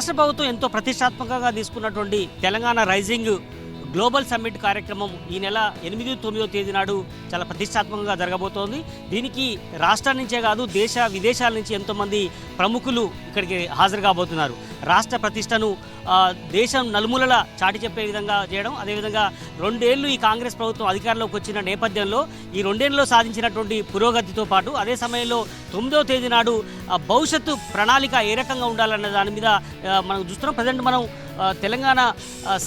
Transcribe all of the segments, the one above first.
రాష్ట్ర ప్రభుత్వం ఎంతో ప్రతిష్టాత్మకంగా తీసుకున్నటువంటి తెలంగాణ రైజింగ్ గ్లోబల్ సమ్మిట్ కార్యక్రమం ఈ నెల 8, 9 తేదీ నాడు చాలా ప్రతిష్టాత్మకంగా జరగబోతోంది. దీనికి రాష్ట్రం నుంచే కాదు దేశ విదేశాల నుంచి ఎంతోమంది ప్రముఖులు ఇక్కడికి హాజరు కాబోతున్నారు. రాష్ట్ర ప్రతిష్టను దేశం నలుమూలలా చాటి చెప్పే విధంగా చేయడం, అదేవిధంగా 2 ఏళ్ళు ఈ కాంగ్రెస్ ప్రభుత్వం అధికారంలోకి వచ్చిన నేపథ్యంలో ఈ 2 ఏళ్ళలో సాధించినటువంటి పురోగతితో పాటు అదే సమయంలో 9వ తేదీ నాడు భవిష్యత్తు ప్రణాళిక ఏ రకంగా ఉండాలన్న దాని మీద మనం చూస్తున్నాం. ప్రజెంట్ మనం తెలంగాణ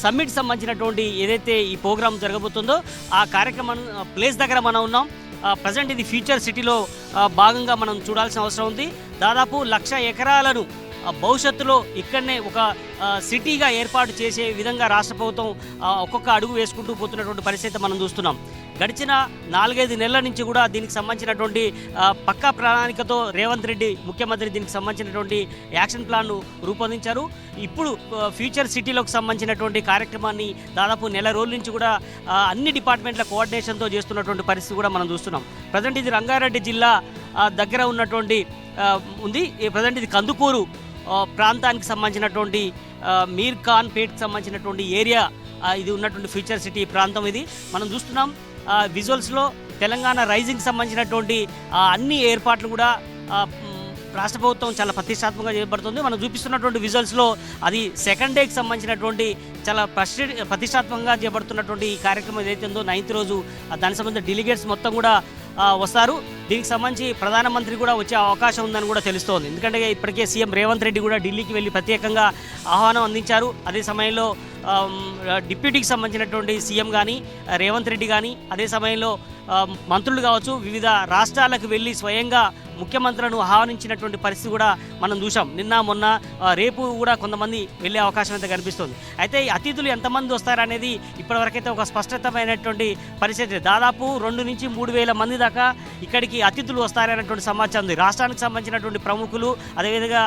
సమ్మిట్ సంబంధించినటువంటి ఏదైతే ఈ ప్రోగ్రాం జరగబోతుందో ఆ కార్యక్రమం ప్లేస్ దగ్గర మనం ఉన్నాం. ప్రజెంట్ ఇది ఫ్యూచర్ సిటీలో భాగంగా మనం చూడాల్సిన అవసరం ఉంది. దాదాపు 1,00,000 ఎకరాలను భవిష్యత్తులో ఇక్కడనే ఒక సిటీగా ఏర్పాటు చేసే విధంగా రాష్ట్ర ప్రభుత్వం ఒక్కొక్క అడుగు వేసుకుంటూ పోతున్నటువంటి పరిస్థితి మనం చూస్తున్నాం. గడిచిన 4-5 నెలల నుంచి కూడా దీనికి సంబంధించినటువంటి పక్కా ప్రణాళికతో రేవంత్ రెడ్డి ముఖ్యమంత్రి దీనికి సంబంధించినటువంటి యాక్షన్ ప్లాన్ను రూపొందించారు. ఇప్పుడు ఫ్యూచర్ సిటీలోకి సంబంధించినటువంటి కార్యక్రమాన్ని దాదాపు నెల రోజుల నుంచి కూడా అన్ని డిపార్ట్మెంట్ల కోఆర్డినేషన్తో చేస్తున్నటువంటి పరిస్థితి కూడా మనం చూస్తున్నాం. ప్రజెంట్ ఇది రంగారెడ్డి జిల్లా దగ్గర ఉన్నటువంటి ఉంది. ప్రజెంట్ ఇది కందుకూరు ప్రాంతానికి సంబంధించినటువంటి మీర్ ఖాన్ పేట్కి సంబంధించినటువంటి ఏరియా ఇది ఉన్నటువంటి ఫ్యూచర్ సిటీ ప్రాంతం ఇది మనం చూస్తున్నాం. విజువల్స్లో తెలంగాణ రైజింగ్కి సంబంధించినటువంటి అన్ని ఏర్పాట్లు కూడా రాష్ట్ర ప్రభుత్వం చాలా ప్రతిష్టాత్మకంగా చేయబడుతుంది. మనం చూపిస్తున్నటువంటి విజువల్స్లో అది సెకండ్ డేకి సంబంధించినటువంటి చాలా ప్రతిష్టాత్మకంగా చేయబడుతున్నటువంటి ఈ కార్యక్రమం ఏదైతే ఉందో 9th రోజు దానికి సంబంధించిన డెలిగేట్స్ మొత్తం కూడా వస్తారు. దీనికి సంబంధించి ప్రధానమంత్రి కూడా వచ్చే అవకాశం ఉందని కూడా తెలుస్తోంది. ఎందుకంటే ఇప్పటికే సీఎం రేవంత్ రెడ్డి కూడా ఢిల్లీకి వెళ్ళి ప్రత్యేకంగా ఆహ్వానం అందించారు. అదే సమయంలో డిప్యూటీకి సంబంధించినటువంటి సీఎం కానీ రేవంత్ రెడ్డి కానీ అదే సమయంలో మంత్రులు కావచ్చు వివిధ రాష్ట్రాలకు వెళ్ళి స్వయంగా ముఖ్యమంత్రులను ఆహ్వానించినటువంటి పరిస్థితి కూడా మనం చూసాం. నిన్న మొన్న రేపు కూడా కొంతమంది వెళ్ళే అవకాశం అయితే కనిపిస్తుంది. అయితే ఈ అతిథులు ఎంతమంది వస్తారనేది ఇప్పటివరకైతే ఒక స్పష్టతమైనటువంటి పరిస్థితి. దాదాపు 2 నుంచి 3 వేల మంది దాకా ఇక్కడికి అతిథులు వస్తారనేటువంటి సమాచారం ఉంది. రాష్ట్రానికి సంబంధించినటువంటి ప్రముఖులు అదేవిధంగా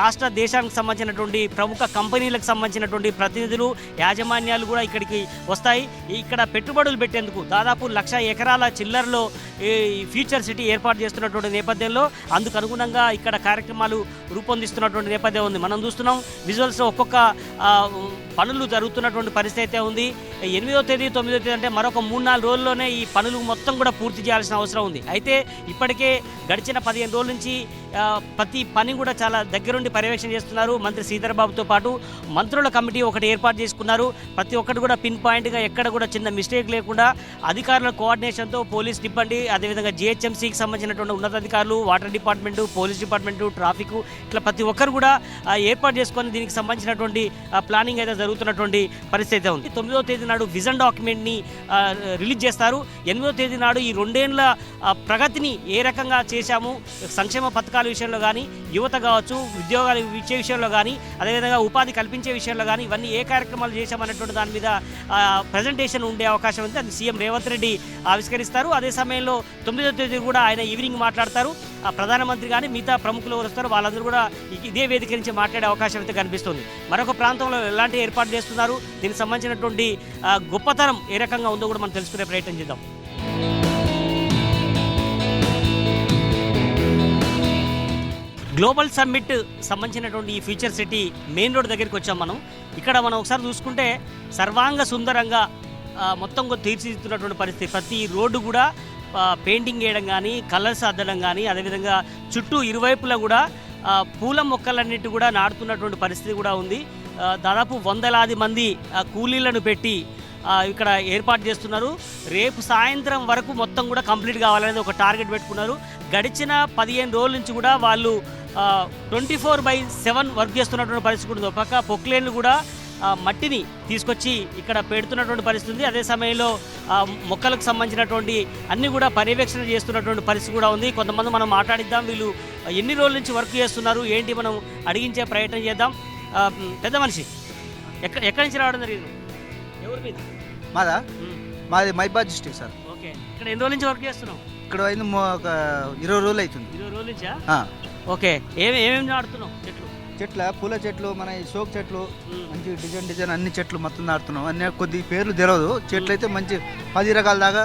రాష్ట్ర దేశానికి సంబంధించినటువంటి ప్రముఖ కంపెనీలకు సంబంధించినటువంటి ప్రతినిధులు యాజమాన్యాలు కూడా ఇక్కడికి వస్తాయి. ఇక్కడ పెట్టుబడులు పెట్టేందుకు దాదాపు 1,00,000 ఎకరాల చిల్లరలో ఈ ఫ్యూచర్ సిటీ ఏర్పాటు చేస్తున్నటువంటి నేపథ్యంలో అందుకు అనుగుణంగా ఇక్కడ కార్యక్రమాలు రూపొందిస్తున్నటువంటి నేపథ్యం ఉంది. మనం చూస్తున్నాం విజువల్స్లో ఒక్కొక్క పనులు జరుగుతున్నటువంటి పరిస్థితి అయితే ఉంది. 8వ తేదీ 9వ తేదీ అంటే మరొక 3-4 రోజుల్లోనే ఈ పనులు మొత్తం కూడా పూర్తి చేయాల్సిన అవసరం ఉంది. అయితే ఇప్పటికే గడిచిన 15 రోజుల నుంచి ప్రతి పని కూడా చాలా దగ్గరుండి పర్యవేక్షణ చేస్తున్నారు. మంత్రి శ్రీధర్ బాబుతో పాటు మంత్రుల కమిటీ ఒకటి ఏర్పాటు చేసుకున్నారు. ప్రతి ఒక్కటి కూడా పిన్ పాయింట్గా ఎక్కడ కూడా చిన్న మిస్టేక్ లేకుండా అధికారుల కోఆర్డినేషన్తో పోలీస్ సిబ్బంది అదేవిధంగా జిహెచ్ఎంసీకి సంబంధించినటువంటి ఉన్నతాధికారులు water department police department traffic ఇట్లా ప్రతి ఒక్కరు కూడా ఏర్పాటు చేసుకొని దీనికి సంబంధించినటువంటి ప్లానింగ్ అయితే జరుగుతున్నటువంటి పరిస్థితి ఉంది. 9వ తేదీ నాడు విజన్ డాక్యుమెంట్ని రిలీజ్ చేస్తారు. 8వ తేదీ నాడు ఈ 2 ఏళ్ల ప్రగతిని ఏ రకంగా చేశాము సంక్షేమ పథకాల విషయంలో కానీ యువత కావచ్చు ఉద్యోగాలు ఇచ్చే విషయంలో కానీ అదేవిధంగా ఉపాధి కల్పించే విషయంలో కానీ ఇవన్నీ ఏ కార్యక్రమాలు చేశామన్నటువంటి దాని మీద ప్రజెంటేషన్ ఉండే అవకాశం ఉంది. అది సీఎం రేవంత్ రెడ్డి ఆవిష్కరిస్తారు. అదే సమయంలో 9వ తేదీ కూడా ఆయన ఈవినింగ్ మాట్లాడతారు. ప్రధానమంత్రి కానీ మిగతా ప్రముఖులు వస్తారు. వాళ్ళందరూ కూడా ఇదే వేదిక నుంచి మాట్లాడే అవకాశం అయితే కనిపిస్తుంది. మరొక ప్రాంతంలో ఎలాంటి ఏర్పాటు చేస్తున్నారు దీనికి సంబంధించినటువంటి గొప్పతనం ఏ రకంగా ఉందో కూడా మనం తెలుసుకునే ప్రయత్నం చేద్దాం. గ్లోబల్ సమ్మిట్ సంబంధించినటువంటి ఈ ఫ్యూచర్ సిటీ మెయిన్ రోడ్ దగ్గరికి వచ్చాం మనం. ఇక్కడ మనం ఒకసారి చూసుకుంటే సర్వాంగ సుందరంగా మొత్తం తీర్చిదిద్దుతున్నటువంటి పరిస్థితి. ప్రతి రోడ్డు కూడా పెయింటింగ్ వేయడం కానీ కలర్స్ అద్దడం కానీ అదేవిధంగా చుట్టూ ఇరువైపులా కూడా పూల మొక్కలన్నిటి కూడా నాటుతున్నటువంటి పరిస్థితి కూడా ఉంది. దాదాపు 100లాది మంది కూలీలను పెట్టి ఇక్కడ ఏర్పాటు చేస్తున్నారు. రేపు సాయంత్రం వరకు మొత్తం కూడా కంప్లీట్ కావాలనేది ఒక టార్గెట్ పెట్టుకున్నారు. గడిచిన 15 రోజుల నుంచి కూడా వాళ్ళు 24/7 వర్క్ చేస్తున్నటువంటి పరిస్థితి ఉంటుంది. ఒక పక్క పొక్లేన్లు కూడా మట్టిని తీసుకొచ్చి ఇక్కడ పెడుతున్నటువంటి పరిస్థితి ఉంది. అదే సమయంలో మొక్కలకు సంబంధించినటువంటి అన్నీ కూడా పర్యవేక్షణ చేస్తున్నటువంటి పరిస్థితి కూడా ఉంది. కొంతమంది మనం మాట్లాడిద్దాం, వీళ్ళు ఎన్ని రోజుల నుంచి వర్క్ చేస్తున్నారు ఏంటి మనం అడిగించే ప్రయత్నం చేద్దాం. పెద్ద మనిషి ఎక్కడి నుంచి రావడం జరిగింది? ఎవరి మీద? మాది మైబాద్ డిస్ట్రిక్ట్ సార్. ఓకే, ఇక్కడ ఎన్ని రోజుల నుంచి వర్క్ చేస్తున్నాం? ఇక్కడ అయింది ఒక 20 రోజులు అవుతుంది. 20 రోజుల నుంచా? ఓకే, ఏమేమి నాడుతున్నాం? చెట్ల పూల చెట్లు, మన ఈ సోక్ చెట్లు, మంచి డిజైన్ అన్ని చెట్లు మొత్తం నాడుతున్నాం. అన్ని కొద్ది పేర్లు తెలియదు. చెట్లు అయితే మంచి 10 రకాల దాకా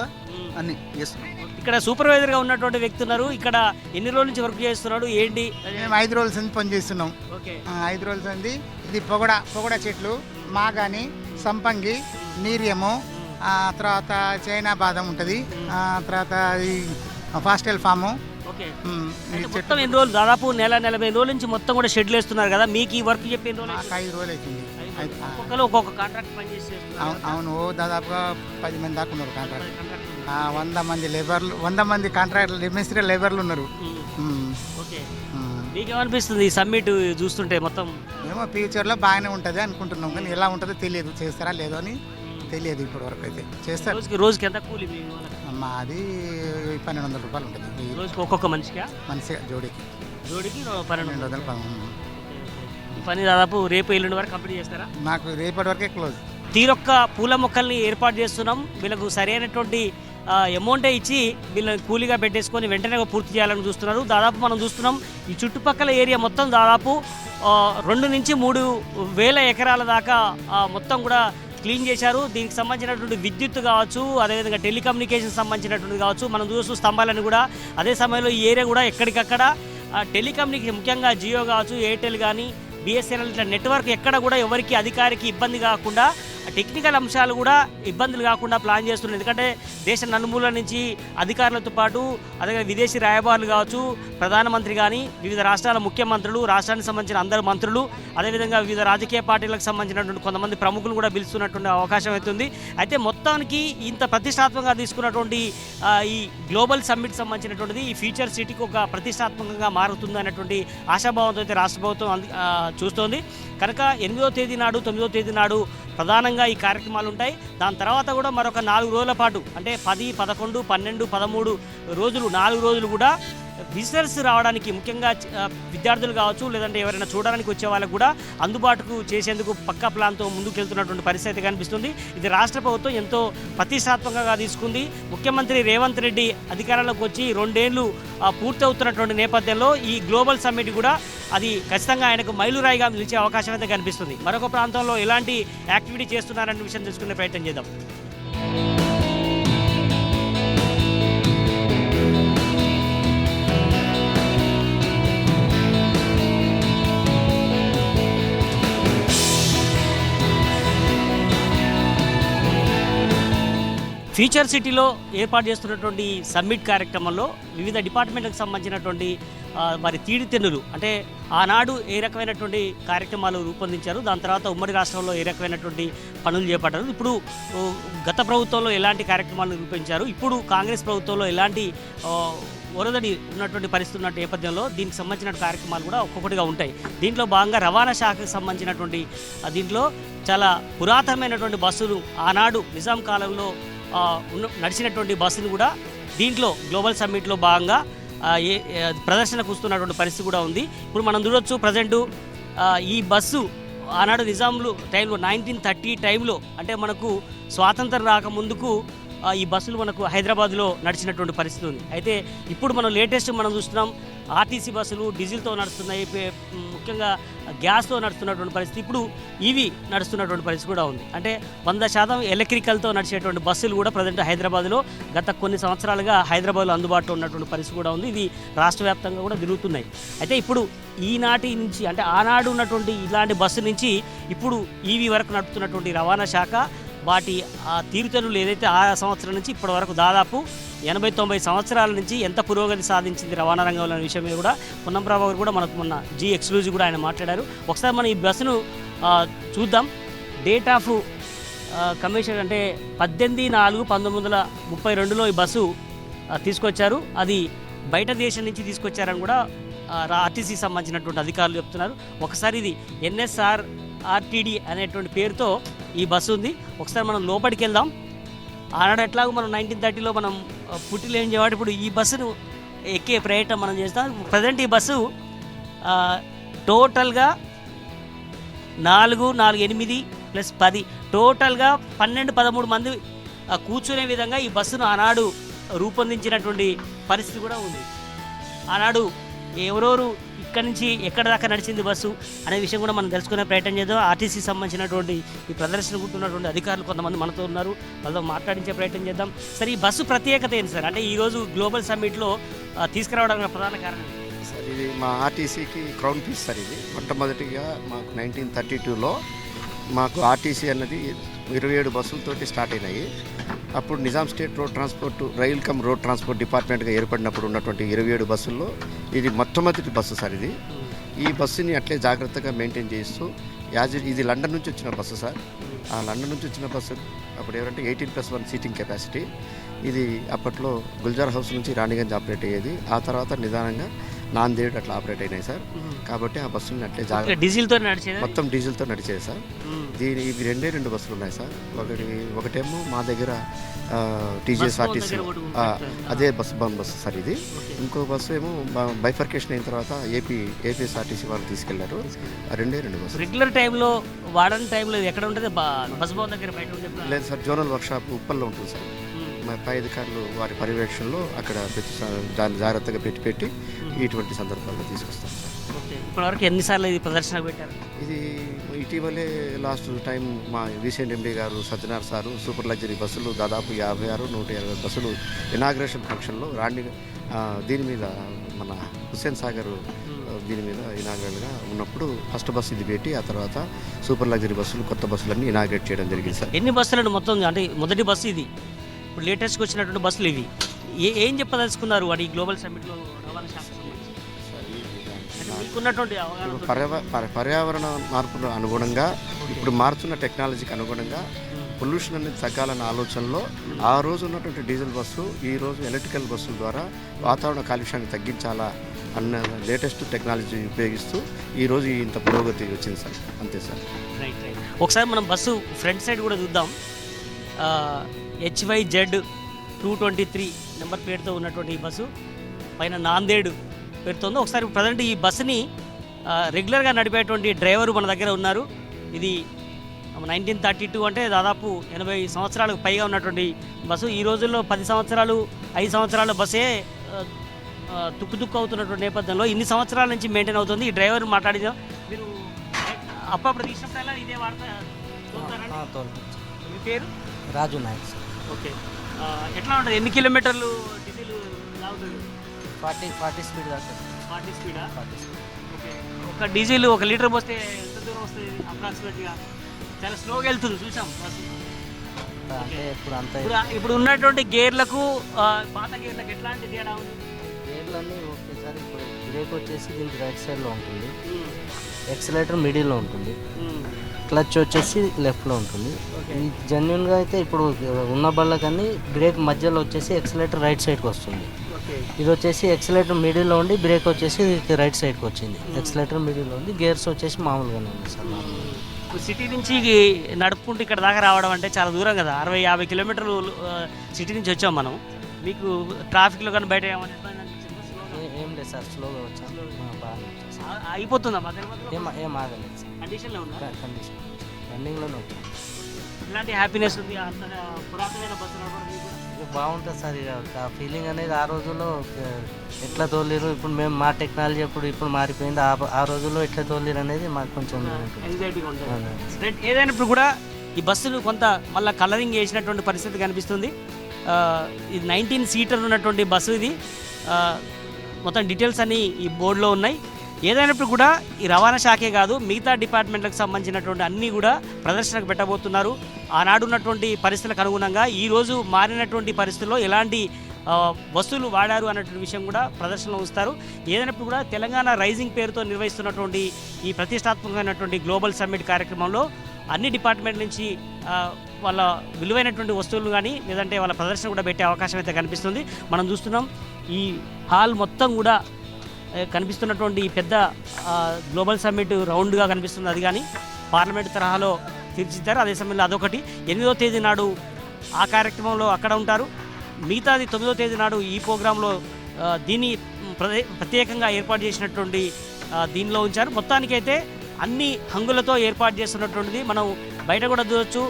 అన్ని చేస్తున్నాం. ఇక్కడ సూపర్వైజర్గా ఉన్నటువంటి వ్యక్తి ఉన్నారు. ఇక్కడ ఎన్ని రోజుల నుంచి వర్క్ చేస్తున్నాడు ఏంటి? మేము 5 రోజుల నుంచి పని చేస్తున్నాం. ఓకే. 5 రోజుల నుంచి ఇది పొగడ చెట్లు, మాగాని, సంపంగి, నీరియము, తర్వాత చైనా బాదం ఉంటుంది, తర్వాత ఈ ఫాస్టెల్ ఫాము. ఓకే. మొత్తం ఎన్ని రోజులు? దాదాపు నెల 40 రోజుల నుంచి మొత్తం కూడా షెడ్లు వేస్తున్నారు కదా. మీకు ఈ వర్క్ చెప్పి ఎన్ని రోజులు? 5 రోజులు అవుతుంది. ఒక్కొక్కరు ఒక్కొక్క కాంట్రాక్ట్ పని చేసి అవును, దాదాపుగా 10 మంది దాకా ఉన్నారు కాంట్రాక్ట్. 100 మంది లేబర్లు, 100 మంది కాంట్రాక్ట్ మిస్త్రీ లేబర్లు ఉన్నారు. ఓకే. మీకేమనిపిస్తుంది ఈ సమ్మిట్ చూస్తుంటే? మొత్తం ఏమో ఫ్యూచర్లో బాగానే ఉంటుంది అనుకుంటున్నాం, కానీ ఎలా ఉంటుందో తెలియదు. చేస్తారా లేదో అని తెలియదు ఇప్పటి వరకు. అయితే చేస్తారు. రోజుకి ఎంత కూలి? మాది 1200 రూపాయలు ఉంటుంది రోజుకి ఒక్కొక్క మనిషిగా? మనిషిగా జోడికి 1200. ఈ పని దాదాపు రేపు ఎల్లుండి వరకు కంప్లీట్ చేస్తారా? మాకు రేపటి వరకే క్లోజ్. తీరొక్క పూల మొక్కల్ని ఏర్పాటు చేస్తున్నాం. వీళ్ళకు సరైనటువంటి అమౌంటే ఇచ్చి వీళ్ళని కూలీగా పెట్టేసుకొని వెంటనే పూర్తి చేయాలని చూస్తున్నారు. దాదాపు మనం చూస్తున్నాం ఈ చుట్టుపక్కల ఏరియా మొత్తం దాదాపు 2 నుంచి 3 వేల ఎకరాల దాకా మొత్తం కూడా క్లీన్ చేశారు. దీనికి సంబంధించినటువంటి విద్యుత్ కావచ్చు, అదేవిధంగా టెలికమ్యూనికేషన్ సంబంధించినటువంటి కావచ్చు, మనం చూస్తూ స్తంభాలను కూడా అదే సమయంలో ఈ ఏరియా కూడా ఎక్కడికక్కడ టెలికమ్యూనికేషన్, ముఖ్యంగా జియో కావచ్చు, ఎయిర్టెల్ కానీ, బిఎస్ఎన్ఎల్ ఇట్లా నెట్వర్క్ ఎక్కడ కూడా ఎవరికి అధికారికి ఇబ్బంది కాకుండా, టెక్నికల్ అంశాలు కూడా ఇబ్బందులు కాకుండా ప్లాన్ చేస్తున్నారు. ఎందుకంటే దేశ నలుమూల నుంచి అధికారులతో పాటు అదే విదేశీ రాయబారులు కావచ్చు, ప్రధానమంత్రి కానీ, వివిధ రాష్ట్రాల ముఖ్యమంత్రులు, రాష్ట్రానికి సంబంధించిన అందరు మంత్రులు, అదేవిధంగా వివిధ రాజకీయ పార్టీలకు సంబంధించినటువంటి కొంతమంది ప్రముఖులు కూడా పిలుస్తున్నటువంటి అవకాశం అవుతుంది. అయితే మొత్తానికి ఇంత ప్రతిష్టాత్మకంగా తీసుకున్నటువంటి ఈ గ్లోబల్ సమ్మిట్ సంబంధించినటువంటిది ఈ ఫ్యూచర్ సిటీకి ఒక ప్రతిష్టాత్మకంగా మారుతుంది అనేటువంటి ఆశాభావంతో అయితే రాష్ట్ర ప్రభుత్వం చూస్తోంది. కనుక 8వ తేదీ నాడు 9వ తేదీ నాడు ప్రధానంగా ఈ కార్యక్రమాలు ఉంటాయి. దాని తర్వాత కూడా మరొక 4 రోజుల పాటు, అంటే 10, 11, 12, 13 రోజులు, 4 రోజులు కూడా విజిటర్స్ రావడానికి, ముఖ్యంగా విద్యార్థులు కావచ్చు, లేదంటే ఎవరైనా చూడడానికి వచ్చే వాళ్ళకు కూడా అందుబాటుకు చేసేందుకు పక్కా ప్లాన్తో ముందుకు వెళ్తున్నటువంటి పరిస్థితి కనిపిస్తుంది. ఇది రాష్ట్ర ప్రభుత్వం ఎంతో ప్రతిష్టాత్మకంగా తీసుకుంది. ముఖ్యమంత్రి రేవంత్ రెడ్డి అధికారంలోకి వచ్చి 2 ఏళ్ళు పూర్తవుతున్నటువంటి నేపథ్యంలో ఈ గ్లోబల్ సమ్మిట్ కూడా అది ఖచ్చితంగా ఆయనకు మైలురాయిగా నిలిచే అవకాశం అయితే కనిపిస్తుంది. మరొక ప్రాంతంలో ఎలాంటి యాక్టివిటీ చేస్తున్నారనే విషయం తెలుసుకునే ప్రయత్నం చేద్దాం. ఫ్యూచర్ సిటీలో ఏర్పాటు చేస్తున్నటువంటి సమ్మిట్ కార్యక్రమంలో వివిధ డిపార్ట్మెంట్లకు సంబంధించినటువంటి వారి తీడితెన్నులు, అంటే ఆనాడు ఏ రకమైనటువంటి కార్యక్రమాలు రూపొందించారు, దాని తర్వాత ఉమ్మడి రాష్ట్రంలో ఏ రకమైనటువంటి పనులు చేపట్టారు, ఇప్పుడు గత ప్రభుత్వంలో ఎలాంటి కార్యక్రమాలు రూపొందించారు, ఇప్పుడు కాంగ్రెస్ ప్రభుత్వంలో ఎలాంటి ఒరదడి ఉన్నటువంటి పరిస్థితి ఉన్న నేపథ్యంలో దీనికి సంబంధించిన కార్యక్రమాలు కూడా ఒక్కొక్కటిగా ఉంటాయి. దీంట్లో భాగంగా రవాణా శాఖకు సంబంధించినటువంటి దీంట్లో చాలా పురాతనమైనటువంటి బస్సులు, ఆనాడు నిజాం కాలంలో నడిచినటువంటి బస్సును కూడా దీంట్లో గ్లోబల్ సమ్మిట్లో భాగంగా ప్రదర్శనకు వస్తున్నటువంటి పరిస్థితి కూడా ఉంది. ఇప్పుడు మనం చూడొచ్చు ప్రజెంటు ఈ బస్సు ఆనాడు నిజాంలు టైంలో 1930 టైంలో, అంటే మనకు స్వాతంత్రం రాకముందుకు ఈ బస్సులు మనకు హైదరాబాద్లో నడిచినటువంటి పరిస్థితి ఉంది. అయితే ఇప్పుడు మనం లేటెస్ట్ మనం చూస్తున్నాం ఆర్టీసీ బస్సులు డీజిల్తో నడుస్తున్నాయి, ముఖ్యంగా గ్యాస్తో నడుస్తున్నటువంటి పరిస్థితి, ఇప్పుడు ఈవీ నడుస్తున్నటువంటి పరిస్థితి కూడా ఉంది. అంటే 100% ఎలక్ట్రికల్తో నడిచేటువంటి బస్సులు కూడా ప్రజెంట్ హైదరాబాద్లో గత కొన్ని సంవత్సరాలుగా హైదరాబాద్లో అందుబాటులో ఉన్నటువంటి పరిస్థితి కూడా ఉంది. ఇది రాష్ట్ర వ్యాప్తంగా కూడా తిరుగుతున్నాయి. అయితే ఇప్పుడు ఈనాటి నుంచి, అంటే ఆనాడు ఉన్నటువంటి ఇలాంటి బస్సు నుంచి ఇప్పుడు ఈవీ వరకు నడుపుతున్నటువంటి రవాణా శాఖ వాటి తీరుతెన్నులు ఏదైతే ఆ సంవత్సరం నుంచి ఇప్పటి వరకు దాదాపు 80-90 సంవత్సరాల నుంచి ఎంత పురోగతి సాధించింది రవాణా రంగంలో అనే విషయం మీద కూడా పొన్నంప్రభ గారు కూడా మనకు మొన్న జీ ఎక్స్క్లూజివ్ కూడా ఆయన మాట్లాడారు. ఒకసారి మనం ఈ బస్సును చూద్దాం. డేట్ ఆఫ్ కమిషన్ అంటే 18/4/1932లో ఈ బస్సు తీసుకొచ్చారు. అది బయట దేశం నుంచి తీసుకొచ్చారని కూడా ఆర్టీసీ సంబంధించినటువంటి అధికారులు చెప్తున్నారు. ఒకసారి ఇది NSRTD అనేటువంటి పేరుతో ఈ బస్సు ఉంది. ఒకసారి మనం లోపలికి వెళ్దాం. ఆనాడు ఎట్లాగో మనం 1930లో మనం పుట్టిలేం చేయవాడు, ఇప్పుడు ఈ బస్సును ఎక్కే ప్రయత్నం మనం చేస్తాం. ప్రజెంట్ ఈ బస్సు టోటల్గా 4, 8 + 10 టోటల్గా 12-13 మంది కూర్చునే విధంగా ఈ బస్సును ఆనాడు రూపొందించినటువంటి పరిస్థితి కూడా ఉంది. ఆనాడు ఎవరెవరు ఇక్కడ నుంచి ఎక్కడ దాకా నడిచింది బస్సు అనే విషయం కూడా మనం తెలుసుకునే ప్రయత్నం చేద్దాం. ఆర్టీసీ సంబంధించినటువంటి ఈ ప్రదర్శన ఉంటున్నటువంటి అధికారులు కొంతమంది మనతో ఉన్నారు, వాళ్ళతో మాట్లాడించే ప్రయత్నం చేద్దాం. సరే, ఈ బస్సు ప్రత్యేకత ఏంటి సార్? అంటే ఈరోజు గ్లోబల్ సమ్మిట్లో తీసుకురావడానికి ప్రధాన కారణం సార్ ఇది మా ఆర్టీసీకి క్రౌన్ పీస్ సార్. ఇది మొట్టమొదటిగా మాకు 1932లో మాకు ఆర్టీసీ అన్నది 27 బస్సులతోటి స్టార్ట్ అయినాయి. అప్పుడు Nizam state road transport rail cum road transport డిపార్ట్మెంట్గా ఏర్పడినప్పుడు ఉన్నటువంటి 27 బస్సుల్లో ఇది మొట్టమొదటి బస్సు సార్. ఇది ఈ బస్సుని అట్లే జాగ్రత్తగా మెయింటైన్ చేస్తూ ఇది లండన్ నుంచి వచ్చిన బస్సు సార్. ఆ లండన్ నుంచి వచ్చిన బస్సు అప్పుడు ఎవరంటే 18+1 సీటింగ్ కెపాసిటీ. ఇది అప్పట్లో గుల్జార్ హౌస్ నుంచి రాణిగంజ్ ఆపరేట్ అయ్యేది. ఆ తర్వాత నిదానంగా నాందేడ్ అట్లా ఆపరేట్ అయినాయి సార్. కాబట్టి ఆ బస్సుని అట్లే జాగ్రత్త డీజిల్తో నడిచేది, మొత్తం డీజిల్తో నడిచేది సార్. ఇవి రెండు బస్సులు ఉన్నాయి సార్. ఒకటేమో మా దగ్గర టీజీఎస్ ఆర్టీసీ అదే బస్సు సార్ ఇది. ఇంకో బస్సు ఏమో బైఫర్కేషన్ అయిన తర్వాత ఏపీఎస్ఆర్టీసీ వాళ్ళు తీసుకెళ్లారు. రెండు బస్సు రెగ్యులర్ టైంలో వాడని టైంలో ఎక్కడ ఉంటుంది? బస్ భవన్ దగ్గర బయట ఉంటుంది? లేదు సార్, జోనల్ వర్క్షాప్ ఉప్పల్లో ఉంటుంది సార్. మా పై అధికారులు వారి పర్యవేక్షణలో అక్కడ దాన్ని జాగ్రత్తగా పెట్టి ఇటువంటి సందర్భాల్లో తీసుకొస్తాం సార్. ఇప్పటివరకు ఎన్నిసార్లు ఇది ప్రదర్శన పెట్టారు? ఇది ఇటీవలే లాస్ట్ టైం మా రీసెంట్ ఎండీ గారు సత్యనారాయణ సారు సూపర్ లగ్జరీ బస్సులు దాదాపు 56-120 బస్సులు ఇనాగ్రేషన్ ఫంక్షన్లో దీని మీద మన హుస్సేన్ సాగర్ దీని మీద ఇనాగ్రేట్గా ఉన్నప్పుడు ఫస్ట్ బస్సు ఇది పెట్టి ఆ తర్వాత సూపర్ లగ్జరీ బస్సులు కొత్త బస్సులన్నీ ఇనాగ్రేట్ చేయడం జరిగింది సార్. ఎన్ని బస్సులను మొత్తం? అంటే మొదటి బస్సు ఇది, ఇప్పుడు లేటెస్ట్గా వచ్చినటువంటి బస్సులు ఇవి. ఏం చెప్పదలుచుకున్నారు అని గ్లోబల్ సమ్మిట్లో రవాణా శాఖ మీకున్నటువంటి పర్యావరణ మార్పులకు అనుగుణంగా ఇప్పుడు మారుతున్న టెక్నాలజీకి అనుగుణంగా పొల్యూషన్ అనేది తగ్గాలన్న ఆలోచనలో ఆ రోజు ఉన్నటువంటి డీజిల్ బస్సు ఈ రోజు ఎలక్ట్రికల్ బస్సుల ద్వారా వాతావరణ కాలుష్యాన్ని తగ్గించాలా అన్న లేటెస్ట్ టెక్నాలజీ ఉపయోగిస్తూ ఈరోజు ఇంత పురోగతి వచ్చింది సార్. అంతే సార్. రైట్. ఒకసారి మనం బస్సు ఫ్రంట్ సైడ్ కూడా చూద్దాం. HYZ 223 నెంబర్ ప్లేట్తో ఉన్నటువంటి ఈ బస్సు పైన నాందేడ్ పేరుతో ఉంది. ఒకసారి ప్రజెంట్ ఈ బస్సుని రెగ్యులర్గా నడిపేటువంటి డ్రైవరు మన దగ్గర ఉన్నారు. ఇది 1932 అంటే దాదాపు 80 సంవత్సరాలకు పైగా ఉన్నటువంటి బస్సు. ఈ రోజుల్లో 10 సంవత్సరాలు 5 సంవత్సరాల బస్సే తుక్కు అవుతున్నటువంటి నేపథ్యంలో ఇన్ని సంవత్సరాల నుంచి మెయింటైన్ అవుతుంది. ఈ డ్రైవర్ మాట్లాడిన మీరు అప్పుడప్పుడు తీసినప్పుడల్లా ఇదే వాడతారా? మీ పేరు? రాజు నాయక్. ఓకే. ఎట్లా ఉంటుంది? ఎన్ని కిలోమీటర్లు డీజిల్ లాగుతుంది? 40 స్పీడ్ దాకా. 40 స్పీడా? 40 స్పీడ్. ఓకే. ఒక డీజిల్ 1 లీటర్ పోస్తే ఎంత దూరం వస్తుంది అప్రాక్సిమేట్గా? చాలా స్లోగా వెళ్తుంది, చూసాం బస్సు. అంటే ఇప్పుడు ఉన్నటువంటి గేర్లకు పాత గేర్లకు ఎట్లాంటి తేడా ఉంది? గేర్లన్నీ ఓకే సార్. ఇప్పుడు బ్రేక్ వచ్చేసి దీనికి రైట్ సైడ్లో ఉంటుంది, ఎక్సలేటర్ మిడిల్లో ఉంటుంది, క్లచ్ వచ్చేసి లెఫ్ట్లో ఉంటుంది. ఇది జెన్యున్గా అయితే ఇప్పుడు ఉన్న బళ్ళకన్నీ బ్రేక్ మధ్యలో వచ్చేసి ఎక్సలేటర్ రైట్ సైడ్కి వస్తుంది. ఇది వచ్చేసి ఎక్సలేటర్ మిడిల్లో ఉండి బ్రేక్ వచ్చేసి రైట్ సైడ్కి వచ్చింది. ఎక్సలేటర్ మిడిల్లో ఉంది, గేర్స్ వచ్చేసి మామూలుగానే ఉంది సార్. సిటీ నుంచి నడుపుకుంటూ ఇక్కడ దాకా రావడం అంటే చాలా దూరం కదా, 60-50 కిలోమీటర్లు సిటీ నుంచి వచ్చాం మనం. మీకు ట్రాఫిక్లో కానీ బయట ఏం లేదు సార్, స్లోగా వచ్చాం. అయిపోతుందా? ఏం ఆగలేదు సార్. కండిషన్లో ఉందా? కండిషన్ రన్నింగ్లోనే వచ్చాం. ఇలాంటి హ్యాపీనెస్ ఉంది అంత పురాతనమైన బస్సు నడపడం? బాగుంటుంది సార్. ఇక ఆ ఫీలింగ్ అనేది ఆ రోజుల్లో ఎట్లా తోలిరు, ఇప్పుడు మేము మా టెక్నాలజీ ఇప్పుడు మారిపోయింది. ఆ రోజుల్లో ఎట్లా తోలిరు అనేది మాకు కొంచెం యాంగ్జైటీగా ఉంటుంది. ఏదైనప్పుడు కూడా ఈ బస్సులు కొంత మళ్ళీ కలరింగ్ వేసినటువంటి పరిస్థితి కనిపిస్తుంది. ఇది 19 సీటర్ ఉన్నటువంటి బస్సు. ఇది మొత్తం డీటెయిల్స్ అన్నీ ఈ బోర్డులో ఉన్నాయి. ఏదైనప్పుడు కూడా ఈ రవాణా శాఖే కాదు, మిగతా డిపార్ట్మెంట్లకు సంబంధించినటువంటి అన్నీ కూడా ప్రదర్శనకు పెట్టబోతున్నారు. ఆనాడు ఉన్నటువంటి పరిస్థితులకు అనుగుణంగా ఈరోజు మారినటువంటి పరిస్థితుల్లో ఎలాంటి వస్తువులు వాడారు అన్నటువంటి విషయం కూడా ప్రదర్శనలో ఉంచుతారు. ఏదైనప్పుడు కూడా తెలంగాణ రైజింగ్ పేరుతో నిర్వహిస్తున్నటువంటి ఈ ప్రతిష్టాత్మకమైనటువంటి గ్లోబల్ సమ్మిట్ కార్యక్రమంలో అన్ని డిపార్ట్మెంట్ నుంచి వాళ్ళ విలువైనటువంటి వస్తువులు కానీ లేదంటే వాళ్ళ ప్రదర్శన కూడా పెట్టే అవకాశం అయితే కనిపిస్తుంది. మనం చూస్తున్నాం ఈ హాల్ మొత్తం కూడా కనిపిస్తున్నటువంటి పెద్ద గ్లోబల్ సమ్మిట్ రౌండ్గా కనిపిస్తుంది. అది కానీ పార్లమెంట్ తరహాలో తీర్చిదిద్దారు. అదే సమయంలో అదొకటి. 8వ తేదీ నాడు ఆ కార్యక్రమంలో అక్కడ ఉంటారు. మిగతాది 9వ తేదీ నాడు ఈ ప్రోగ్రాంలో దీన్ని ప్రత్యేకంగా ఏర్పాటు చేసినటువంటి దీనిలో ఉంచారు. మొత్తానికైతే అన్ని హంగులతో ఏర్పాటు చేస్తున్నటువంటిది మనం బయట కూడా చూడవచ్చు.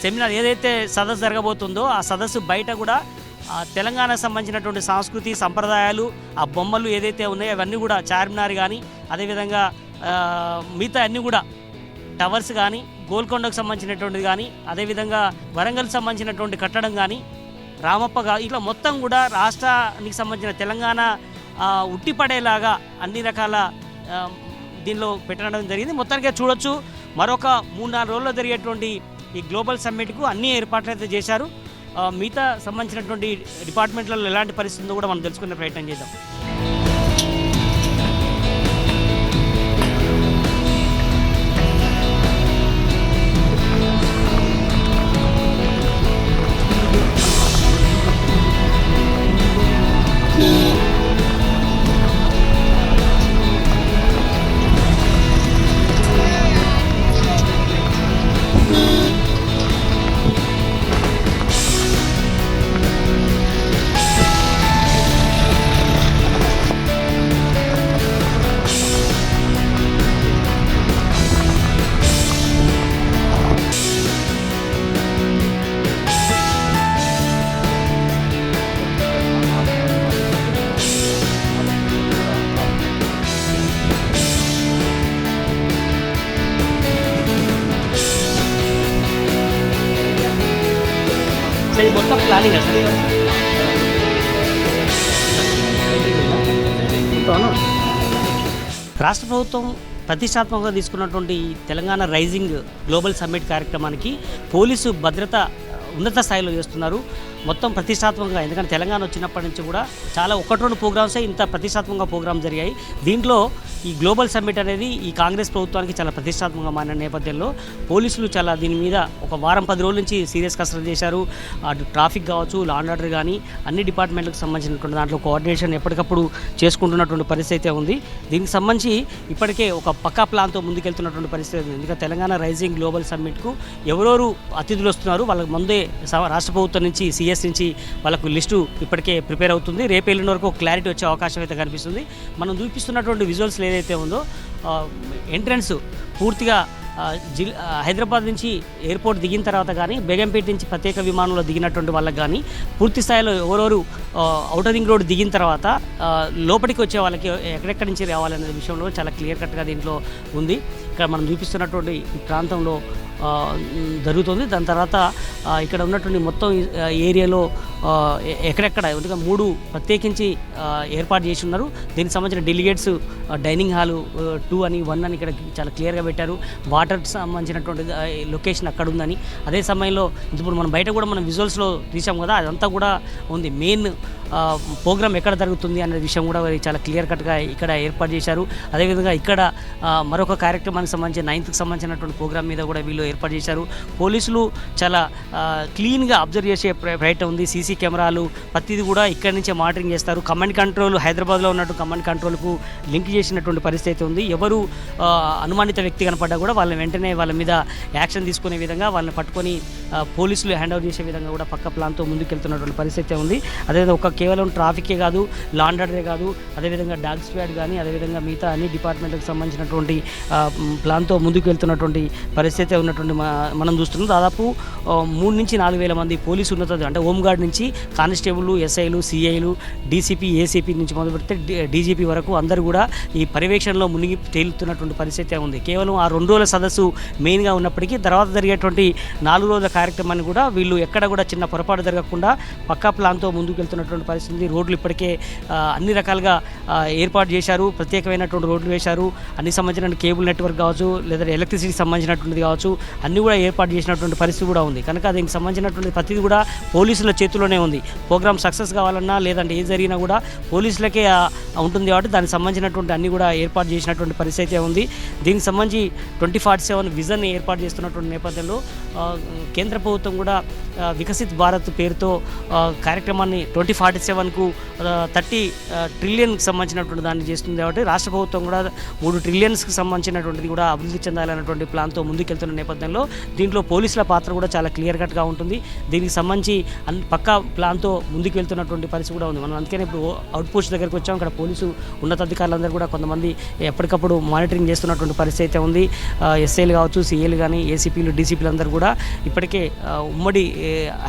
సెమినార్ ఏదైతే సదస్సు జరగబోతుందో ఆ సదస్సు బయట కూడా తెలంగాణకు సంబంధించినటువంటి సంస్కృతి సంప్రదాయాలు ఆ బొమ్మలు ఏదైతే ఉన్నాయో అవన్నీ కూడా చార్మినార్ కానీ అదేవిధంగా మిగతా అన్నీ కూడా టవర్స్ కానీ గోల్కొండకు సంబంధించినటువంటిది కానీ అదేవిధంగా వరంగల్కి సంబంధించినటువంటి కట్టడం కానీ రామప్ప ఇట్లా మొత్తం కూడా రాష్ట్రానికి సంబంధించిన తెలంగాణ ఉట్టిపడేలాగా అన్ని రకాల దీనిలో పెట్టడం జరిగింది. మొత్తానికి చూడొచ్చు మరొక 3-4 రోజుల్లో జరిగేటువంటి ఈ గ్లోబల్ సమ్మిట్కు అన్ని ఏర్పాట్లు అయితే చేశారు. మిగతా సంబంధించినటువంటి డిపార్ట్మెంట్లలో ఎలాంటి పరిస్థితి ఉందో కూడా మనం తెలుసుకునే ప్రయత్నం చేద్దాం. మొత్తం ప్లానింగ్ రాష్ట్ర ప్రభుత్వం ప్రతిష్టాత్మకంగా తీసుకున్నటువంటి తెలంగాణ రైజింగ్ గ్లోబల్ సమ్మిట్ కార్యక్రమానికి పోలీసు భద్రత ఉన్నత స్థాయిలో చేస్తున్నారు. మొత్తం ప్రతిష్టాత్మకంగా, ఎందుకంటే తెలంగాణ వచ్చినప్పటి నుంచి కూడా చాలా 1-2 ప్రోగ్రామ్సే ఇంత ప్రతిష్టాత్మకంగా ప్రోగ్రామ్ జరిగాయి. దీంట్లో ఈ గ్లోబల్ సమ్మిట్ అనేది ఈ కాంగ్రెస్ ప్రభుత్వానికి చాలా ప్రతిష్టాత్మకంగా మారిన నేపథ్యంలో పోలీసులు చాలా దీని మీద ఒక వారం 10 రోజుల నుంచి సీరియస్ కసరత్తు చేశారు. అటు ట్రాఫిక్ కావచ్చు, లా అండ్ ఆర్డర్ కానీ అన్ని డిపార్ట్మెంట్లకు సంబంధించినటువంటి దాంట్లో కోఆర్డినేషన్ ఎప్పటికప్పుడు చేసుకుంటున్నటువంటి పరిస్థితి అయితే ఉంది. దీనికి సంబంధించి ఇప్పటికే ఒక పక్కా ప్లాన్తో ముందుకెళ్తున్నటువంటి పరిస్థితి ఉంది. ఎందుకంటే తెలంగాణ రైజింగ్ గ్లోబల్ సమ్మిట్కు ఎవరెవరు అతిథులు వస్తున్నారు వాళ్ళకి ముందే రాష్ట్ర ప్రభుత్వం నుంచి సిఎస్ నుంచి వాళ్ళకు లిస్టు ఇప్పటికే ప్రిపేర్ అవుతుంది. రేపు ఎల్లుండి వరకు క్లారిటీ వచ్చే అవకాశం అయితే కనిపిస్తుంది. మనం చూపిస్తున్నటువంటి విజువల్స్ ఏదైతే ఉందో ఎంట్రన్స్ పూర్తిగా హైదరాబాద్ నుంచి ఎయిర్పోర్ట్ దిగిన తర్వాత కానీ బేగంపేట నుంచి ప్రత్యేక విమానంలో దిగినటువంటి వాళ్ళకి కానీ పూర్తి స్థాయిలో ఎవరెవరు ఔటర్ రింగ్ రోడ్ దిగిన తర్వాత లోపలికి వచ్చే వాళ్ళకి ఎక్కడెక్కడి నుంచి రావాలనే విషయంలో చాలా క్లియర్ కట్గా దీంట్లో ఉంది. ఇక్కడ మనం చూపిస్తున్నటువంటి ఈ ప్రాంతంలో జరుగుతుంది. దాని తర్వాత ఇక్కడ ఉన్నటువంటి మొత్తం ఏరియాలో ఎక్కడెక్కడ ఎందుకంటే 3 ప్రత్యేకించి ఏర్పాటు చేసి ఉన్నారు. దీనికి సంబంధించిన డెలిగేట్స్ డైనింగ్ హాలు 2 అని 1 అని ఇక్కడ చాలా క్లియర్గా పెట్టారు. వాటర్కి సంబంధించినటువంటి లొకేషన్ అక్కడ ఉందని, అదే సమయంలో ఇప్పుడు మనం బయట కూడా మనం విజువల్స్లో తీసాం కదా, అదంతా కూడా ఉంది. మెయిన్ ప్రోగ్రామ్ ఎక్కడ జరుగుతుంది అనే విషయం కూడా చాలా క్లియర్ కట్గా ఇక్కడ ఏర్పాటు చేశారు. అదేవిధంగా ఇక్కడ మరొక కార్యక్రమానికి సంబంధించి 9th సంబంధించినటువంటి ప్రోగ్రామ్ మీద కూడా వీళ్ళు ఏర్పాటు చేశారు. పోలీసులు చాలా క్లీన్గా అబ్జర్వ్ చేసే ప్రయత్నం ఉంది. సీసీ కెమెరాలు ప్రతిదీ కూడా ఇక్కడి నుంచే మానిటరింగ్ చేస్తారు. కమాండ్ కంట్రోల్ హైదరాబాద్లో ఉన్నట్టు కమాండ్ కంట్రోల్కు లింక్ చేసినటువంటి పరిస్థితి ఉంది. ఎవరు అనుమానిత వ్యక్తి కనపడ్డా కూడా వాళ్ళని వెంటనే వాళ్ళ మీద యాక్షన్ తీసుకునే విధంగా వాళ్ళని పట్టుకొని పోలీసులు హ్యాండ్ ఓవర్ చేసే విధంగా కూడా పక్క ప్లాన్తో ముందుకెళ్తున్నటువంటి పరిస్థితి ఉంది. అదేవిధంగా కేవలం ట్రాఫికే కాదు, లా అండ్ ఆర్డరే కాదు, అదేవిధంగా డాగ్ స్క్వాడ్ కానీ అదేవిధంగా మిగతా అన్ని డిపార్ట్మెంట్కి సంబంధించినటువంటి ప్లాన్తో ముందుకు వెళ్తున్నటువంటి పరిస్థితి ఉన్నటువంటి మనం చూస్తున్నాం. దాదాపు 3 నుంచి 4 వేల మంది పోలీసు ఉన్నత అంటే హోంగార్డ్ నుంచి కానిస్టేబుల్, ఎస్ఐలు, సిఐలు, డీసీపీ, ఏసీపీ నుంచి మొదలు పెడితే డీజీపీ వరకు అందరూ కూడా ఈ పర్యవేక్షణలో మునిగి తేలుతున్నటువంటి పరిస్థితి ఉంది. కేవలం ఆ 2 రోజుల సదస్సు మెయిన్గా ఉన్నప్పటికీ తర్వాత జరిగేటువంటి 4 రోజుల కార్యక్రమాన్ని కూడా వీళ్ళు ఎక్కడ కూడా చిన్న పొరపాటు జరగకుండా పక్కా ప్లాన్తో ముందుకు వెళ్తున్నటువంటి పరిస్థితి. రోడ్లు ఇప్పటికే అన్ని రకాలుగా ఏర్పాటు చేశారు. ప్రత్యేకమైనటువంటి రోడ్లు వేశారు. అన్ని సంబంధించిన కేబుల్ నెట్వర్క్ కావచ్చు, లేదా ఎలక్ట్రిసిటీకి సంబంధించినటువంటిది కావచ్చు, అన్నీ కూడా ఏర్పాటు చేసినటువంటి పరిస్థితి కూడా ఉంది. కనుక దీనికి సంబంధించినటువంటి ప్రతిదీ కూడా పోలీసుల చేతిలోనే ఉంది. ప్రోగ్రామ్ సక్సెస్ కావాలన్నా లేదంటే ఏం జరిగినా కూడా పోలీసులకే ఉంటుంది కాబట్టి దానికి సంబంధించినటువంటి అన్నీ కూడా ఏర్పాటు చేసినటువంటి పరిస్థితి ఉంది. దీనికి సంబంధించి 2047 విజన్ ఏర్పాటు చేస్తున్నటువంటి నేపథ్యంలో కేంద్ర ప్రభుత్వం కూడా వికసిత్ భారత్ పేరుతో కార్యక్రమాన్ని 2047కు 30 ట్రిలియన్కి సంబంధించినటువంటి దాన్ని చేస్తుంది. కాబట్టి రాష్ట్ర ప్రభుత్వం కూడా 3 ట్రిలియన్స్కి సంబంధించినటువంటిది కూడా అభివృద్ధి చెందాలన్నటువంటి ప్లాన్తో ముందుకెళ్తున్న నేపథ్యంలో దీంట్లో పోలీసుల పాత్ర కూడా చాలా క్లియర్ కట్గా ఉంటుంది. దీనికి సంబంధించి పక్కా పక్కా ప్లాన్తో ముందుకు వెళ్తున్నటువంటి పరిస్థితి కూడా ఉంది. మనం అందుకనే ఇప్పుడు అవుట్ పోస్ట్ దగ్గరికి వచ్చాం. ఇక్కడ పోలీసు ఉన్నతాధికారులందరూ కూడా కొంతమంది ఎప్పటికప్పుడు మానిటరింగ్ చేస్తున్నటువంటి పరిస్థితి అయితే ఉంది. ఎస్ఐలు కావచ్చు, సిఏలు కానీ, ఏసీపీలు, డీసీపీలు అందరూ కూడా ఇప్పటికే ఉమ్మడి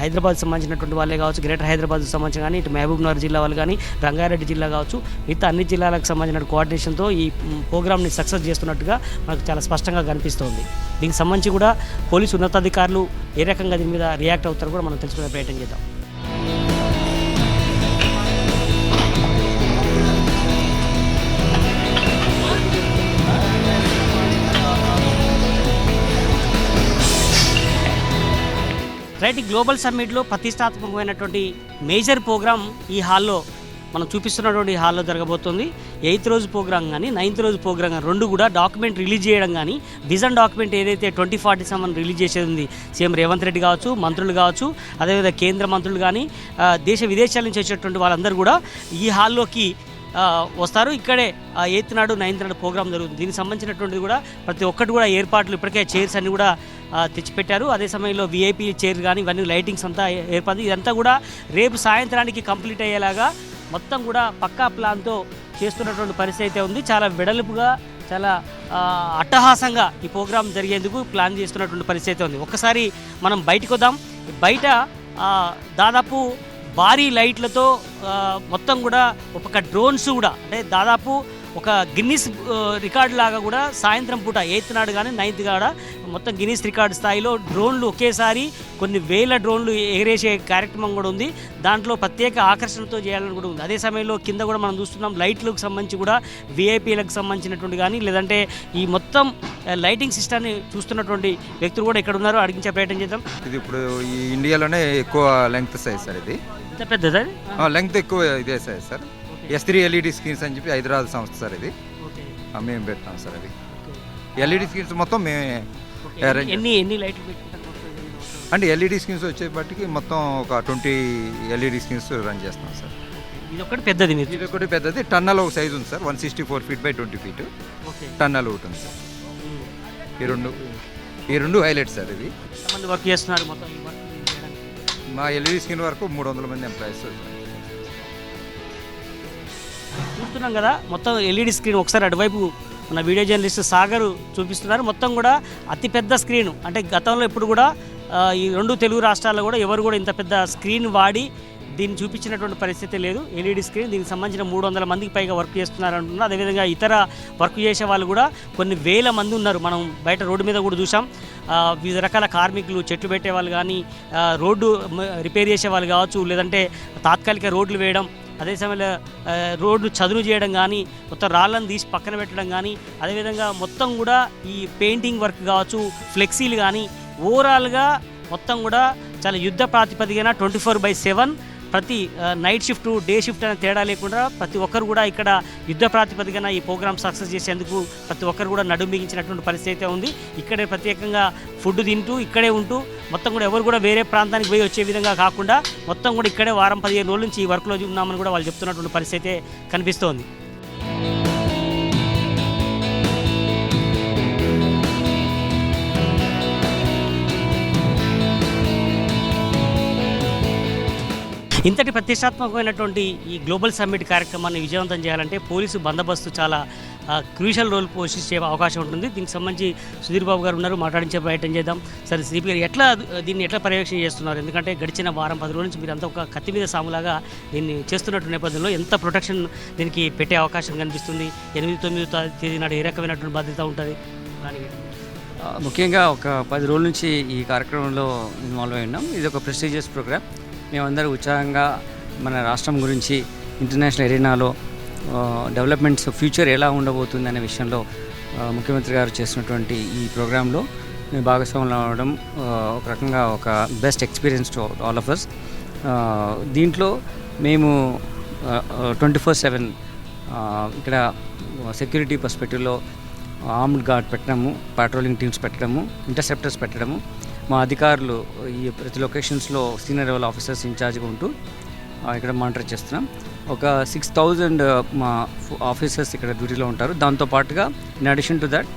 హైదరాబాద్ సంబంధించినటువంటి వాళ్ళే కావచ్చు, గ్రేటర్ హైదరాబాద్కు సంబంధించిన కానీ, ఇటు మహబూబ్నగర్ జిల్లా వాళ్ళు కానీ, రంగారెడ్డి జిల్లా కావచ్చు, మిగతా అన్ని జిల్లాలకు సంబంధించిన కోఆర్డినేషన్తో ఈ ప్రోగ్రామ్ని సక్సెస్ చేస్తున్నట్టుగా మనకు చాలా స్పష్టంగా కనిపిస్తోంది. దీనికి సంబంధించి కూడా పోలీసు ఉన్నతాధికారులు ఏ రకంగా దీని మీద రియాక్ట్ అవుతారో కూడా మనం తెలుసుకునే ప్రయత్నం చేద్దాం. రైట్, గ్లోబల్ సమ్మిట్లో ప్రతిష్టాత్మకమైనటువంటి మేజర్ ప్రోగ్రామ్ ఈ హాల్లో మనం చూపిస్తున్నటువంటి హాల్లో జరగబోతుంది. 8th రోజు ప్రోగ్రామ్ కానీ 9th రోజు ప్రోగ్రామ్ కానీ రెండు కూడా డాక్యుమెంట్ రిలీజ్ చేయడం కానీ, విజన్ డాక్యుమెంట్ ఏదైతే 2047 రిలీజ్ చేసేది ఉంది, సీఎం రేవంత్ రెడ్డి కావచ్చు, మంత్రులు కావచ్చు, అదేవిధంగా కేంద్ర మంత్రులు కానీ, దేశ విదేశాల నుంచి వచ్చేటువంటి వాళ్ళందరూ కూడా ఈ హాల్లోకి వస్తారు. ఇక్కడే 8th నాడు 9th నాడు ప్రోగ్రామ్ జరుగుతుంది. దీనికి సంబంధించినటువంటిది కూడా ప్రతి ఒక్కటి కూడా ఏర్పాట్లు ఇప్పటికే చైర్స్ అన్ని కూడా తెచ్చిపెట్టారు. అదే సమయంలో విఐపీ చైర్ కానీ ఇవన్నీ లైటింగ్స్ అంతా ఏర్పాటు, ఇదంతా కూడా రేపు సాయంత్రానికి కంప్లీట్ అయ్యేలాగా మొత్తం కూడా పక్కా ప్లాన్తో చేస్తున్నటువంటి పరిస్థితి అయితే ఉంది. చాలా వెడల్పుగా, చాలా అట్టహాసంగా ఈ ప్రోగ్రాం జరిగేందుకు ప్లాన్ చేస్తున్నటువంటి పరిస్థితి ఉంది. ఒక్కసారి మనం బయటకు వద్దాం. బయట దాదాపు భారీ లైట్లతో మొత్తం కూడా ఒక డ్రోన్స్ కూడా, అంటే దాదాపు ఒక గిన్నిస్ రికార్డు లాగా కూడా సాయంత్రం పూట 8th నాడు కానీ 9th కూడా మొత్తం గిన్నిస్ రికార్డు స్థాయిలో డ్రోన్లు ఒకేసారి కొన్ని వేల డ్రోన్లు ఎగరేసే కార్యక్రమం కూడా ఉంది. దాంట్లో ప్రత్యేక ఆకర్షణతో చేయాలని కూడా ఉంది. అదే సమయంలో కింద కూడా మనం చూస్తున్నాం లైట్లకు సంబంధించి కూడా విఐపీలకు సంబంధించినటువంటి కానీ, లేదంటే ఈ మొత్తం లైటింగ్ సిస్టమ్ని చూస్తున్నటువంటి వ్యక్తులు కూడా ఇక్కడ ఉన్నారు. అడిగించే ప్రయత్నం చేద్దాం. ఇది ఇప్పుడు ఈ ఇండియాలోనే ఎక్కువ లెంగ్త్ సైజ్ సార్. ఇది ఇంత పెద్దదా? లెంగ్త్ ఎక్కువ ఇదే size sir. S3 LED screens అని చెప్పి హైదరాబాద్ సంస్థ సార్. ఇది మేము పెట్టినాం సార్. అది LED స్క్రీన్స్ మొత్తం మేమే అరేంజ్. ఎన్ని లైట్లు పెట్టుకుంటారు అంటే LED స్క్రీన్స్ వచ్చేపటికి మొత్తం ఒక 20 LED స్క్రీన్స్ రన్ చేస్తాం సార్. ఇది ఒకటి పెద్దది, ఇది ఒకటి పెద్దది. టన్నల్ ఒక సైజ్ ఉంది sir, 164 feet by 20 feet tunnel ఒకటి ఉంది సార్. ఈ రెండు హైలైట్ సార్. ఇది ఎంతమంది వర్క్ చేస్తున్నారు మొత్తం? మా LED స్క్రీన్ వరకు 300 మంది ఎంప్లాయీస్ చూస్తున్నాం కదా. మొత్తం LED స్క్రీన్ ఒకసారి అటువైపు మన వీడియో జర్నలిస్ట్ సాగర్ చూపిస్తున్నారు. మొత్తం కూడా అతిపెద్ద స్క్రీన్, అంటే గతంలో ఎప్పుడు కూడా ఈ రెండు తెలుగు రాష్ట్రాల్లో కూడా ఎవరు కూడా ఇంత పెద్ద స్క్రీన్ వాడి దీన్ని చూపించినటువంటి పరిస్థితి లేదు. LED స్క్రీన్ దీనికి సంబంధించిన 300 మందికి పైగా వర్క్ చేస్తున్నారు అంటున్నారు. అదేవిధంగా ఇతర వర్క్ చేసే వాళ్ళు కూడా కొన్ని వేల మంది ఉన్నారు. మనం బయట రోడ్డు మీద కూడా చూసాం. వివిధ రకాల కార్మికులు, చెట్లు పెట్టే వాళ్ళు కానీ, రోడ్డు రిపేర్ చేసే వాళ్ళు కావచ్చు, లేదంటే తాత్కాలిక రోడ్లు వేయడం, అదే సమయంలో రోడ్లు చదును చేయడం కానీ, మొత్తం రాళ్ళను తీసి పక్కన పెట్టడం కానీ, అదేవిధంగా మొత్తం కూడా ఈ పెయింటింగ్ వర్క్ కావచ్చు, ఫ్లెక్సీలు కానీ, ఓవరాల్గా మొత్తం కూడా చాలా యుద్ధ ప్రాతిపదికన 24/7 ప్రతి నైట్ షిఫ్ట్, డే షిఫ్ట్ అనే తేడా లేకుండా ప్రతి ఒక్కరు కూడా ఇక్కడ యుద్ధ ప్రాతిపదికన ఈ ప్రోగ్రామ్ సక్సెస్ చేసేందుకు ప్రతి ఒక్కరు కూడా నడుం బిగించినటువంటి పరిస్థితి అయితే ఉంది. ఇక్కడే ప్రత్యేకంగా ఫుడ్ తింటూ ఇక్కడే ఉంటూ మొత్తం కూడా ఎవరు కూడా వేరే ప్రాంతానికి పోయి వచ్చే విధంగా కాకుండా మొత్తం కూడా ఇక్కడే వారం 15 రోజుల నుంచి ఈ వర్క్లో ఉన్నామని కూడా వాళ్ళు చెప్తున్నటువంటి పరిస్థితి అయితే కనిపిస్తోంది. ఇంతటి ప్రతిష్టాత్మకమైనటువంటి ఈ గ్లోబల్ సమ్మిట్ కార్యక్రమాన్ని విజయవంతం చేయాలంటే పోలీసు బందోబస్తు చాలా క్రూషియల్ రోల్ పోషించే అవకాశం ఉంటుంది. దీనికి సంబంధించి సుధీర్ బాబు గారు ఉన్నారు, మాట్లాడించే ప్రయత్నం చేద్దాం. సరే సిపి గారు, దీన్ని ఎట్లా పర్యవేక్షణ చేస్తున్నారు? ఎందుకంటే గడిచిన వారం 10 రోజుల నుంచి మీరు అంతా ఒక కత్తి మీద సాములాగా దీన్ని చేస్తున్నట్టు నేపథ్యంలో ఎంత ప్రొటెక్షన్ దీనికి పెట్టే అవకాశం కనిపిస్తుంది? 8-9 తేదీ నాడు ఏ రకమైనటువంటి బాధ్యత ఉంటుంది? ముఖ్యంగా ఒక 10 రోజుల నుంచి ఈ కార్యక్రమంలో ఇన్వాల్వ్ అయి ఉన్నాం. ఇది ఒక ప్రెస్టీజియస్ ప్రోగ్రామ్. మేమందరూ ఉత్సాహంగా మన రాష్ట్రం గురించి ఇంటర్నేషనల్ ఎరీనాలో డెవలప్మెంట్స్ ఫ్యూచర్ ఎలా ఉండబోతుంది అనే విషయంలో ముఖ్యమంత్రి గారు చేసినటువంటి ఈ ప్రోగ్రాంలో మేము భాగస్వాములు అవ్వడం ఒక రకంగా ఒక best experience to all of us. దీంట్లో మేము 24/7 ఇక్కడ సెక్యూరిటీ పర్స్పెక్టివ్లో ఆర్మ్డ్ గార్డ్ పెట్టడము, పాట్రోలింగ్ టీమ్స్ పెట్టడము, ఇంటర్సెప్టర్స్ పెట్టడము, మా అధికారులు ఈ ప్రతి లొకేషన్స్లో సీనియర్ లెవెల్ ఆఫీసర్స్ ఇన్ఛార్జ్గా ఉంటూ ఇక్కడ మానిటర్ చేస్తున్నాం. ఒక 6,000 మా ఆఫీసర్స్ ఇక్కడ డ్యూటీలో ఉంటారు. దాంతోపాటుగా in addition to that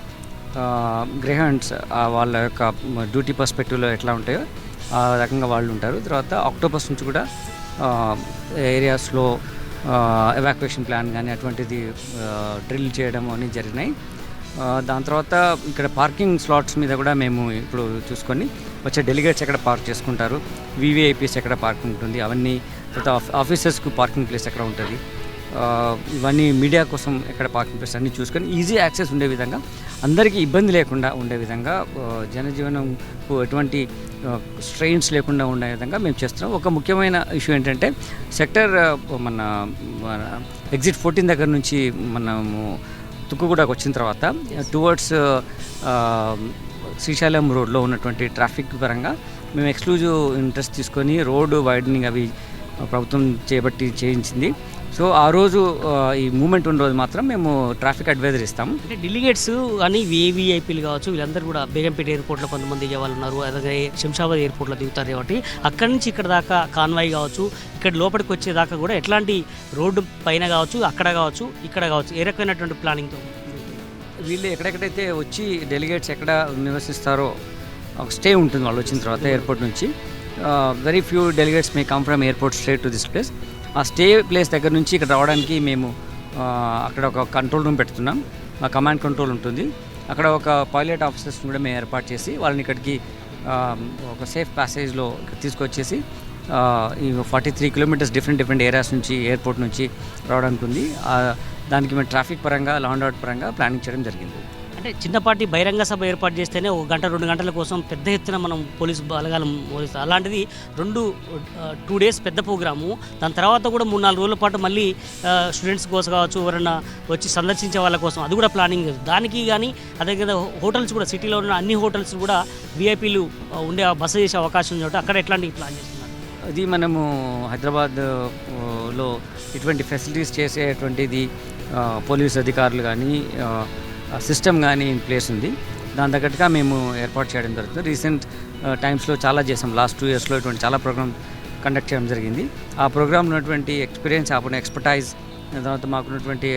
grey hands వాళ్ళ యొక్క డ్యూటీ పర్స్పెక్టివ్లో ఎట్లా ఉంటాయో ఆ రకంగా వాళ్ళు ఉంటారు. తర్వాత ఆక్టోపస్ నుంచి కూడా ఏరియాస్లో ఎవాక్యుయేషన్ ప్లాన్ కానీ అటువంటిది డ్రిల్ చేయడం అని జరిగినాయి. దాని తర్వాత ఇక్కడ పార్కింగ్ స్లాట్స్ మీద కూడా మేము ఇప్పుడు చూసుకొని వచ్చే డెలిగేట్స్ ఎక్కడ పార్క్ చేసుకుంటారు, వివిఐపీస్ ఎక్కడ పార్కింగ్ ఉంటుంది, అవన్నీ తర్వాత ఆఫీసర్స్కు పార్కింగ్ ప్లేస్ ఎక్కడ ఉంటుంది, ఇవన్నీ మీడియా కోసం ఎక్కడ పార్కింగ్ ప్లేస్ అన్నీ చూసుకొని ఈజీ యాక్సెస్ ఉండే విధంగా, అందరికీ ఇబ్బంది లేకుండా ఉండే విధంగా, జనజీవనం ఎటువంటి స్ట్రెయిన్స్ లేకుండా ఉండే విధంగా మేము చేస్తున్నాం. ఒక ముఖ్యమైన ఇష్యూ ఏంటంటే సెక్టర్ మన ఎగ్జిట్ 14 దగ్గర నుంచి మనము తుక్కుగూడకు వచ్చిన తర్వాత టువర్డ్స్ శ్రీశైలం రోడ్లో ఉన్నటువంటి ట్రాఫిక్ పరంగా మేము ఎక్స్క్లూజివ్ ఇంట్రెస్ట్ తీసుకొని రోడ్డు వైడనింగ్ అవి ప్రభుత్వం చేయించింది. సో ఆ రోజు ఈ మూమెంట్ ఉన్న రోజు మాత్రం మేము ట్రాఫిక్ అడ్వైజర్ ఇస్తాము. అంటే డెలిగేట్స్ అని విఐపీలు కావచ్చు, వీళ్ళందరూ కూడా బేగంపేట ఎయిర్పోర్ట్లో కొంతమంది దిగే వాళ్ళు ఉన్నారు, అలాగే శంషాబాద్ ఎయిర్పోర్ట్లో దిగుతారు కాబట్టి అక్కడి నుంచి ఇక్కడ దాకా కాన్వాయ్ కావచ్చు, ఇక్కడ లోపలికి వచ్చేదాకా కూడా ఎట్లాంటి రోడ్డు పైన కావచ్చు, అక్కడ కావచ్చు, ఇక్కడ కావచ్చు, ఏ రకమైనటువంటి ప్లానింగ్తో వీళ్ళు ఎక్కడెక్కడైతే వచ్చి డెలిగేట్స్ ఎక్కడ నివసిస్తారో ఒక స్టే ఉంటుంది వాళ్ళు వచ్చిన తర్వాత ఎయిర్పోర్ట్ నుంచి. Very few delegates may come from airport straight to this place. ఆ స్టే ప్లేస్ దగ్గర నుంచి ఇక్కడ రావడానికి మేము అక్కడ ఒక కంట్రోల్ రూమ్ పెడుతున్నాం. మా కమాండ్ కంట్రోల్ ఉంటుంది. అక్కడ ఒక పైలట్ ఆఫీసర్స్ కూడా మేము ఏర్పాటు చేసి వాళ్ళని ఇక్కడికి ఒక సేఫ్ ప్యాసేజ్లో తీసుకొచ్చేసి ఈ 43 కిలోమీటర్స్ డిఫరెంట్ ఏరియాస్ నుంచి ఎయిర్పోర్ట్ నుంచి రావడానికి ఉంది. దానికి మేము ట్రాఫిక్ పరంగా, లా అండ్ ఆర్డర్ పరంగా ప్లానింగ్ చేయడం జరిగింది. అంటే చిన్నపాటి బహిరంగ సభ ఏర్పాటు చేస్తేనే 1 గంట 2 గంటల కోసం పెద్ద ఎత్తున మనం పోలీసు బలగాలను మోగిస్తాం. అలాంటిది 2 డేస్ పెద్ద ప్రోగ్రాము. దాని తర్వాత కూడా 3-4 రోజుల పాటు మళ్ళీ స్టూడెంట్స్ కోసం కావచ్చు, ఎవరైనా వచ్చి సందర్శించే వాళ్ళ కోసం అది కూడా ప్లానింగ్. దానికి కానీ అదే కదా హోటల్స్ కూడా, సిటీలో ఉన్న అన్ని హోటల్స్ కూడా విఐపీలు ఉండే బస చేసే అవకాశం ఉంది కాబట్టి అక్కడ ఎట్లాంటి ప్లాన్ చేస్తున్నారు? అది మనము హైదరాబాద్లో ఇటువంటి ఫెసిలిటీస్ చేసేటువంటిది పోలీస్ అధికారులు కానీ సిస్టమ్ కానీ ఇన్ ప్లేస్ ఉంది. దాని తగ్గట్టుగా మేము ఏర్పాటు చేయడం జరుగుతుంది. రీసెంట్ టైమ్స్లో చాలా చేసాం. లాస్ట్ 2 ఇయర్స్లో ఇటువంటి చాలా ప్రోగ్రామ్ కండక్ట్ చేయడం జరిగింది. ఆ ప్రోగ్రామ్ ఉన్నటువంటి ఎక్స్పీరియన్స్, అప్పుడు ఎక్స్పర్టైజ్, తర్వాత మాకున్నటువంటి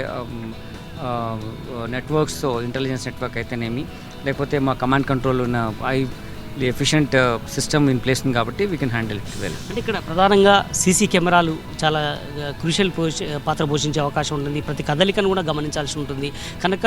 నెట్వర్క్స్, ఇంటెలిజెన్స్ నెట్వర్క్ అయితేనేమి, లేకపోతే మా కమాండ్ కంట్రోల్ ఉన్న ఎఫిషియెంట్ సిస్టమ్ ఇన్ ప్లేస్ ఉంది కాబట్టి we can handle it well. అంటే ఇక్కడ ప్రధానంగా సీసీ కెమెరాలు చాలా క్రూషియల్ పాత్ర పోషించే అవకాశం ఉంటుంది. ప్రతి కదలికను కూడా గమనించాల్సి ఉంటుంది కనుక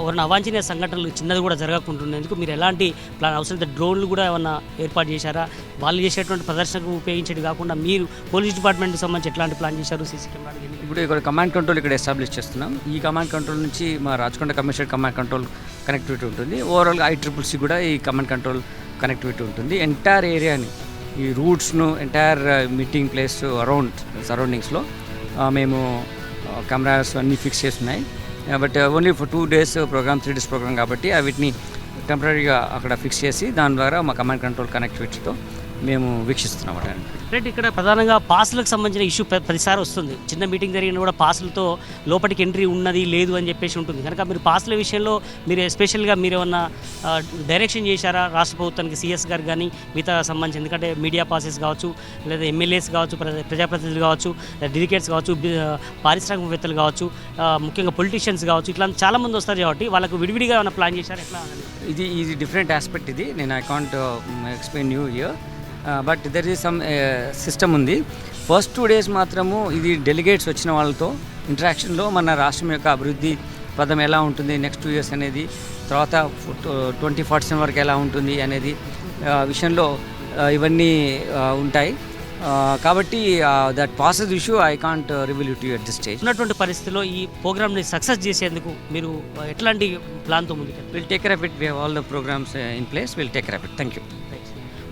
ఎవరైనా అవాంఛనీయ సంఘటనలు చిన్నది కూడా జరగకుంటున్నందుకు మీరు ఎలాంటి ప్లాన్ అవసరం? డ్రోన్లు కూడా ఏమన్నా ఏర్పాటు చేశారా? వాళ్ళు చేసేటువంటి ప్రదర్శనకు ఉపయోగించేది కాకుండా మీరు పోలీస్ డిపార్ట్మెంట్కి సంబంధించి ఎట్లాంటి ప్లాన్ చేశారు? సీసీ కెమెరాలు ఇప్పుడు ఇక్కడ కమాండ్ కంట్రోల్ ఇక్కడ ఎస్టాబ్లిష్ చేస్తున్నాం. ఈ కమాండ్ కంట్రోల్ నుంచి మా Rachakonda commissioner command control connectivity ఉంటుంది. ఓవరాల్గా ICCC కూడా ఈ కమాండ్ కంట్రోల్ కనెక్టివిటీ ఉంటుంది. ఎంటైర్ ఏరియాని, ఈ రూట్స్ను, ఎంటైర్ మీటింగ్ ప్లేస్ అరౌండ్ సరౌండింగ్స్లో మేము కెమెరాస్ అన్నీ ఫిక్స్ చేస్తున్నాయి. But only for 2 days program, 3 days program కాబట్టి వీటిని టెంపరీగా అక్కడ ఫిక్స్ చేసి దాని ద్వారా మా కమాండ్ కంట్రోల్ కనెక్టివిటీతో మేము వీక్షిస్తున్నాం. రైట్. ఇక్కడ ప్రధానంగా పాసులకు సంబంధించిన ఇష్యూ ప్రతిసారి వస్తుంది. చిన్న మీటింగ్ జరిగిన కూడా పాసులతో లోపలికి ఎంట్రీ ఉన్నది లేదు అని చెప్పేసి ఉంటుంది కనుక మీరు పాసుల విషయంలో మీరు ఎస్పెషల్గా మీరు ఏమన్నా డైరెక్షన్ చేశారా రాష్ట్ర ప్రభుత్వానికి, సిఎస్ గారికి కానీ మిగతా సంబంధించి? ఎందుకంటే మీడియా పాసెస్ కావచ్చు, లేదా ఎమ్మెల్యేస్ కావచ్చు, ప్రజాప్రతినిధులు కావచ్చు, డెలిగేట్స్ కావచ్చు, పారిశ్రామికవేత్తలు కావచ్చు, ముఖ్యంగా పొలిటీషియన్స్ కావచ్చు, ఇట్లా చాలామంది వస్తారు కాబట్టి వాళ్ళకు విడివిడిగా ఏమైనా ప్లాన్ చేశారు ఎట్లా? ఇది డిఫరెంట్ ఆస్పెక్ట్. ఇది నేను I can't explain you here. But there is some system ఉంది. ఫస్ట్ 2 డేస్ మాత్రము ఇది డెలిగేట్స్ వచ్చిన వాళ్ళతో ఇంటరాక్షన్లో మన రాష్ట్రం యొక్క అభివృద్ధి పదం ఎలా ఉంటుంది, నెక్స్ట్ 2 ఇయర్స్ అనేది, తర్వాత 2047 వరకు ఎలా ఉంటుంది అనేది విషయంలో ఇవన్నీ ఉంటాయి. కాబట్టి that passes issue I can't reveal to you at this stage. ఉన్నటువంటి పరిస్థితిలో ఈ ప్రోగ్రామ్ని సక్సెస్ చేసేందుకు మీరు ఎట్లాంటి ప్లాన్తో ముందుకు? Will take care of it. We have all the programs in place. Will take care of it. Thank you.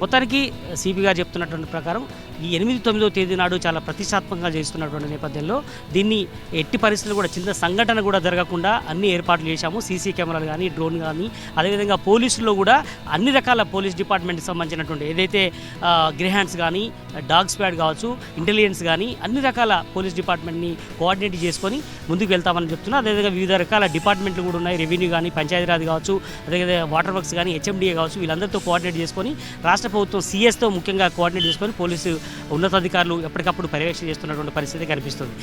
మొత్తానికి సిపి గారు చెప్తున్నటువంటి ప్రకారం ఈ 8-9వ తేదీ నాడు చాలా ప్రతిష్టాత్మకంగా చేస్తున్నటువంటి నేపథ్యంలో దీన్ని ఎట్టి పరిస్థితులు కూడా చిన్న సంఘటన కూడా జరగకుండా అన్ని ఏర్పాట్లు చేశాము. సీసీ కెమెరాలు కానీ, డ్రోన్ కానీ, అదేవిధంగా పోలీసుల్లో కూడా అన్ని రకాల పోలీస్ డిపార్ట్మెంట్కి సంబంధించినటువంటి ఏదైతే గ్రే హ్యాండ్స్ కానీ, డాగ్ స్క్వాడ్ కావచ్చు, ఇంటెలిజెన్స్ కానీ అన్ని రకాల పోలీస్ డిపార్ట్మెంట్ని కోఆర్డినేట్ చేసుకొని ముందుకు వెళ్తామని చెప్తున్నా. అదేవిధంగా వివిధ రకాల డిపార్ట్మెంట్లు కూడా ఉన్నాయి. రెవెన్యూ కానీ, పంచాయతీరాజ్ కావచ్చు, అదేవిధంగా వాటర్ వర్క్స్ కానీ, HMDA కావచ్చు, వీళ్ళందరితో కోఆర్డినేట్ చేసుకొని రాష్ట్ర ప్రభుత్వం సిఎస్తో ముఖ్యంగా కోఆర్డినేట్ చేసుకొని పోలీసు ఉన్నతాధికారులు ఎప్పటికప్పుడు పర్యవేక్షణ చేస్తున్నటువంటి పరిస్థితి కనిపిస్తుంది.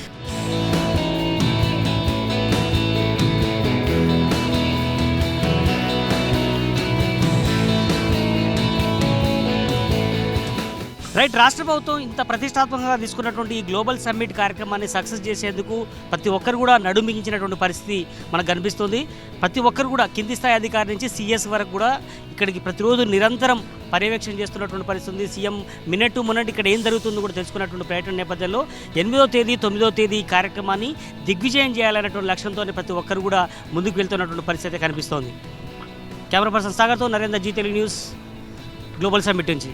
రైట్, రాష్ట్ర ప్రభుత్వం ఇంత ప్రతిష్టాత్మకంగా తీసుకున్నటువంటి ఈ గ్లోబల్ సమ్మిట్ కార్యక్రమాన్ని సక్సెస్ చేసేందుకు ప్రతి ఒక్కరు కూడా నడుమిగించినటువంటి పరిస్థితి మనకు కనిపిస్తుంది. ప్రతి ఒక్కరు కూడా కింది స్థాయి అధికారి నుంచి సిఎస్ వరకు కూడా ఇక్కడికి ప్రతిరోజు నిరంతరం పర్యవేక్షణ చేస్తున్నటువంటి పరిస్థితి ఉంది. సీఎం మినిట్ టు మినిట్ ఇక్కడ ఏం జరుగుతుందో కూడా తెలుసుకున్నటువంటి ప్రయత్నం నేపథ్యంలో 8వ తేదీ 9వ తేదీ ఈ కార్యక్రమాన్ని దిగ్విజయం చేయాలనేటువంటి లక్ష్యంతో ప్రతి ఒక్కరు కూడా ముందుకు వెళ్తున్నటువంటి పరిస్థితి కనిపిస్తోంది. కెమెరా పర్సన్ సాగర్తో Narender, Zee Telugu news, global summit నుంచి.